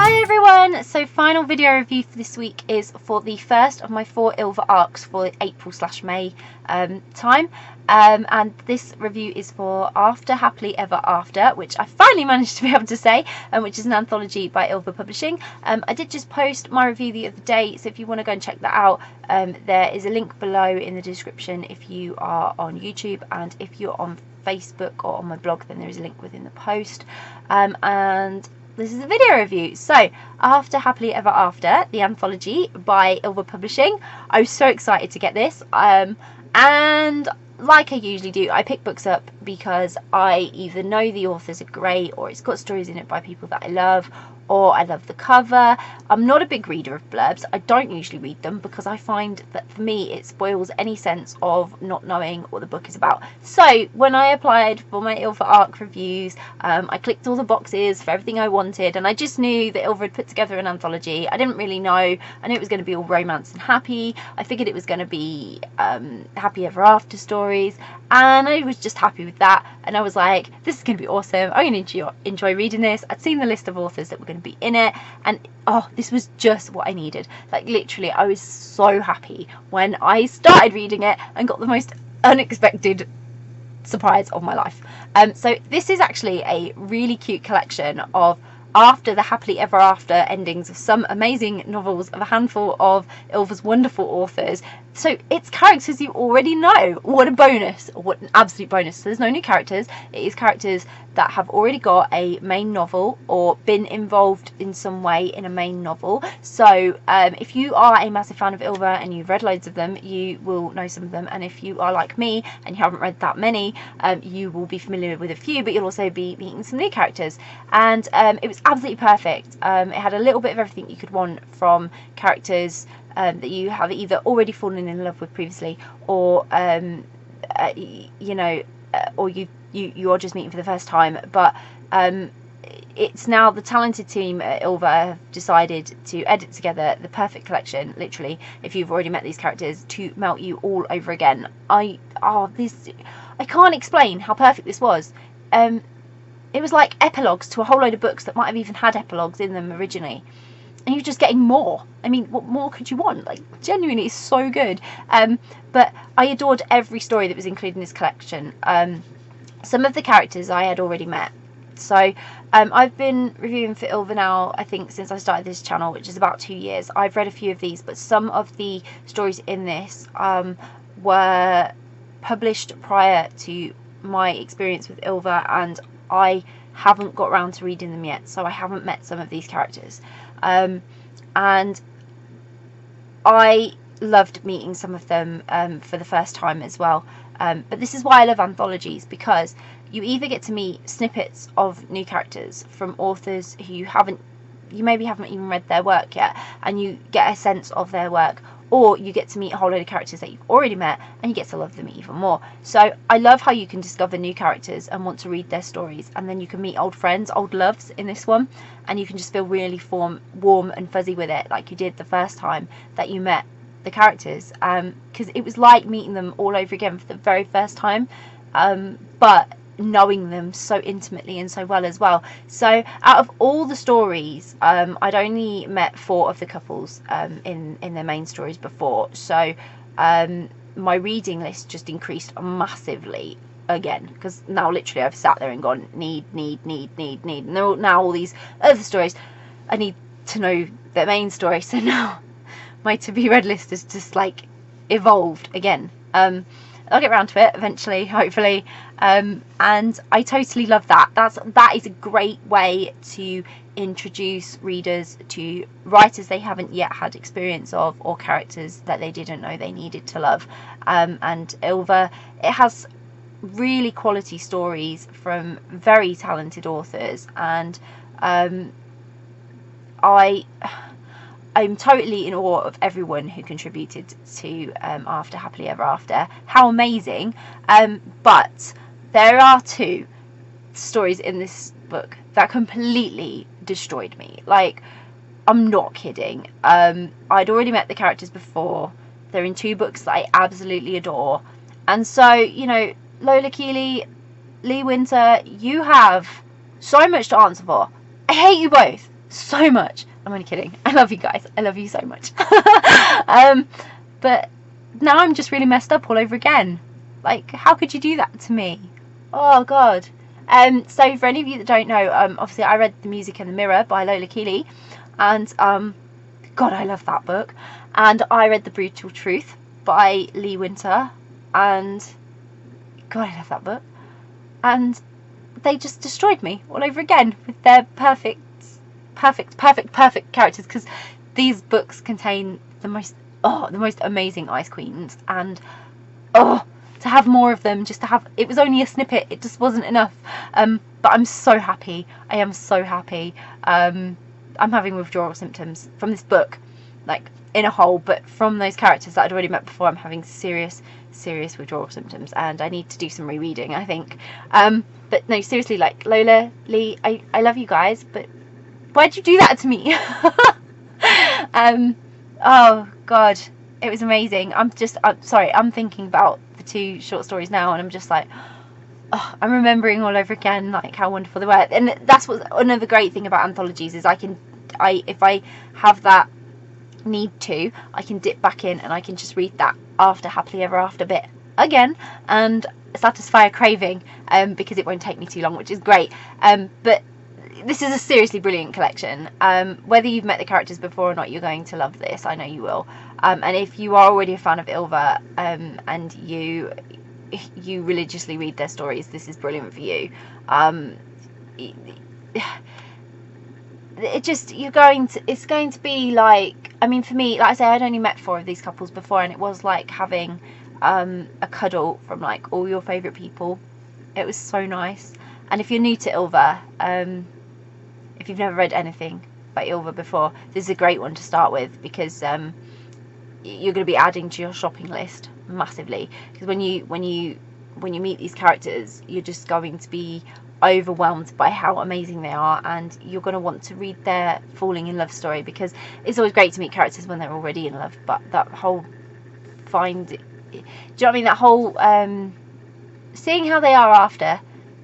Hi everyone! So final video review for this week is for the first of my 4 Ylva arcs for April/May time, and this review is for After Happily Ever After, which I finally managed to be able to say, which is an anthology by Ylva Publishing. I did just post my review the other day, so if you want to go and check that out, there is a link below in the description if you are on YouTube, and if you're on Facebook or on my blog, then there is a link within the post. And this is a video review. So, After Happily Ever After, the anthology by Ylva Publishing. I was so excited to get this. And like I usually do, I pick books up because I either know the authors are great, or it's got stories in it by people that I love, or I love the cover. I'm not a big reader of blurbs. I don't usually read them because I find that for me it spoils any sense of not knowing what the book is about. So when I applied for my Ylva arc reviews, I clicked all the boxes for everything I wanted, and I just knew that Ylva had put together an anthology. I didn't really know. I knew it was going to be all romance and happy. I figured it was going to be happy ever after stories, and I was just happy with that. And I was like, this is going to be awesome. I'm going to enjoy reading this. I'd seen the list of authors that were going to be in it, and oh, this was just what I needed. Like, literally, I was so happy when I started reading it and got the most unexpected surprise of my life. So this is actually a really cute collection of After the Happily Ever After endings of some amazing novels of a handful of Ylva's wonderful authors. So it's characters you already know. What a bonus. What an absolute bonus. So there's no new characters. It is characters that have already got a main novel or been involved in some way in a main novel. So if you are a massive fan of Ylva and you've read loads of them, you will know some of them. And if you are like me and you haven't read that many, you will be familiar with a few, but you'll also be meeting some new characters. And it was absolutely perfect. It had a little bit of everything you could want from characters that you have either already fallen in love with previously, or or you are just meeting for the first time. But it's now the talented team at Ylva have decided to edit together the perfect collection, literally, if you've already met these characters, to melt you all over again. I can't explain how perfect this was. It was like epilogues to a whole load of books that might have even had epilogues in them originally. And you're just getting more. I mean, what more could you want? Like, genuinely, it's so good. But I adored every story that was included in this collection. Some of the characters I had already met. So I've been reviewing for Ylva now, I think, since I started this channel, which is about 2 years. I've read a few of these, but some of the stories in this were published prior to my experience with Ylva, and I haven't got around to reading them yet, so I haven't met some of these characters. And I loved meeting some of them for the first time as well. But this is why I love anthologies, because you either get to meet snippets of new characters from authors who you maybe haven't even read their work yet, and you get a sense of their work, or you get to meet a whole load of characters that you've already met and you get to love them even more. So I love how you can discover new characters and want to read their stories, and then you can meet old friends, old loves in this one, and you can just feel really warm and fuzzy with it, like you did the first time that you met the characters, because it was like meeting them all over again for the very first time, but knowing them so intimately and so well as well. So out of all the stories, I'd only met 4 of the couples in their main stories before, so my reading list just increased massively again, because now literally I've sat there and gone need, and now all these other stories I need to know the main story. So now my to be read list is just like evolved again. I'll get around to it eventually, hopefully, and I totally love that. That is a great way to introduce readers to writers they haven't yet had experience of, or characters that they didn't know they needed to love. And Ylva, it has really quality stories from very talented authors, and I'm totally in awe of everyone who contributed to After Happily Ever After. How amazing. But there are 2 stories in this book that completely destroyed me. Like, I'm not kidding. I'd already met the characters before. They're in 2 books that I absolutely adore. And so, you know, Lola Keeley, Lee Winter, you have so much to answer for. I hate you both so much. I'm only kidding. I love you guys. I love you so much. But now I'm just really messed up all over again. Like, how could you do that to me? Oh God. So for any of you that don't know, obviously I read The Music in the Mirror by Lola Keeley, and God, I love that book. And I read The Brutal Truth by Lee Winter, and God, I love that book. And they just destroyed me all over again with their perfect characters, because these books contain the most amazing Ice Queens, and to have more of them, just to have, it was only a snippet, it just wasn't enough. But I'm so happy. I am so happy. I'm having withdrawal symptoms from this book, like in a whole, but from those characters that I'd already met before, I'm having serious withdrawal symptoms, and I need to do some rereading, I think. But no, seriously, like, Lola, Lee, I love you guys, but why'd you do that to me? Oh God, it was amazing. I'm sorry, I'm thinking about the 2 short stories now, and I'm just like, oh, I'm remembering all over again, like, how wonderful they were. And that's what another great thing about anthologies is, if I have that need to, I can dip back in and I can just read that After Happily Ever After bit again and satisfy a craving, because it won't take me too long, which is great. But this is a seriously brilliant collection. Whether you've met the characters before or not, you're going to love this. I know you will. And if you are already a fan of Ylva, and you religiously read their stories, this is brilliant for you. It's going to be like, I mean, for me, like I say, I'd only met 4 of these couples before, and it was like having a cuddle from like all your favourite people. It was so nice. And if you're new to Ylva, if you've never read anything by Ylva before, this is a great one to start with, because you're going to be adding to your shopping list massively. Because when you meet these characters, you're just going to be overwhelmed by how amazing they are, and you're going to want to read their falling in love story, because it's always great to meet characters when they're already in love, but that whole do you know what I mean, that whole seeing how they are after,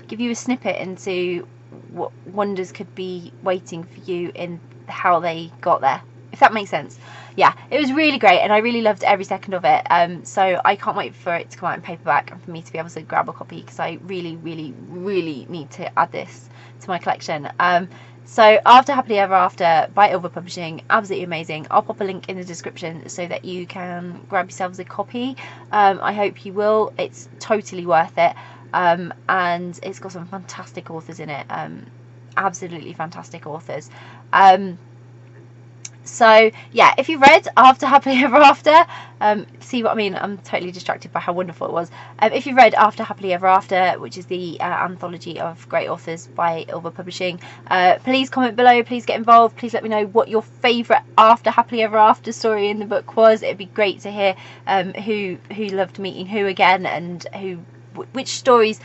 give you a snippet into what wonders could be waiting for you in how they got there, if that makes sense. Yeah, it was really great, and I really loved every second of it. So I can't wait for it to come out in paperback and for me to be able to grab a copy, because I really need to add this to my collection. So After Happily Ever After by Ylva Publishing, absolutely amazing. I'll pop a link in the description so that you can grab yourselves a copy. I hope you will. It's totally worth it. And it's got some fantastic authors in it, absolutely fantastic authors. So yeah, if you read After Happily Ever After, see what I mean, I'm totally distracted by how wonderful it was. If you read After Happily Ever After, which is the anthology of great authors by Ylva Publishing, please comment below, please get involved, please let me know what your favourite After Happily Ever After story in the book was. It'd be great to hear who loved meeting who again, and which stories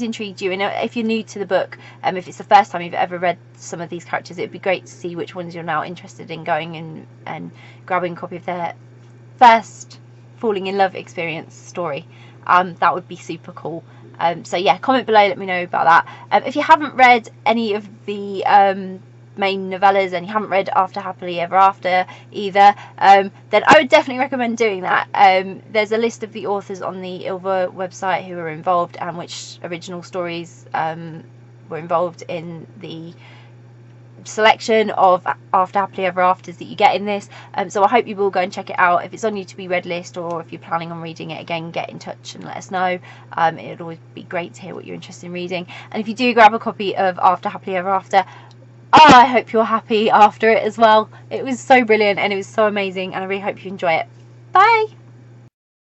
intrigued you. And if you're new to the book, if it's the first time you've ever read some of these characters, it'd be great to see which ones you're now interested in going and grabbing a copy of their first falling in love experience story. That would be super cool. So yeah, comment below, let me know about that. If you haven't read any of the main novellas and you haven't read After Happily Ever After either, then I would definitely recommend doing that. There's a list of the authors on the Ylva website who are involved and which original stories were involved in the selection of After Happily Ever Afters that you get in this. So I hope you will go and check it out. If it's on your to be read list, or if you're planning on reading it again, get in touch and let us know. It would always be great to hear what you're interested in reading. And if you do grab a copy of After Happily Ever After, I hope you're happy after it as well. It was so brilliant and it was so amazing, and I really hope you enjoy it. Bye!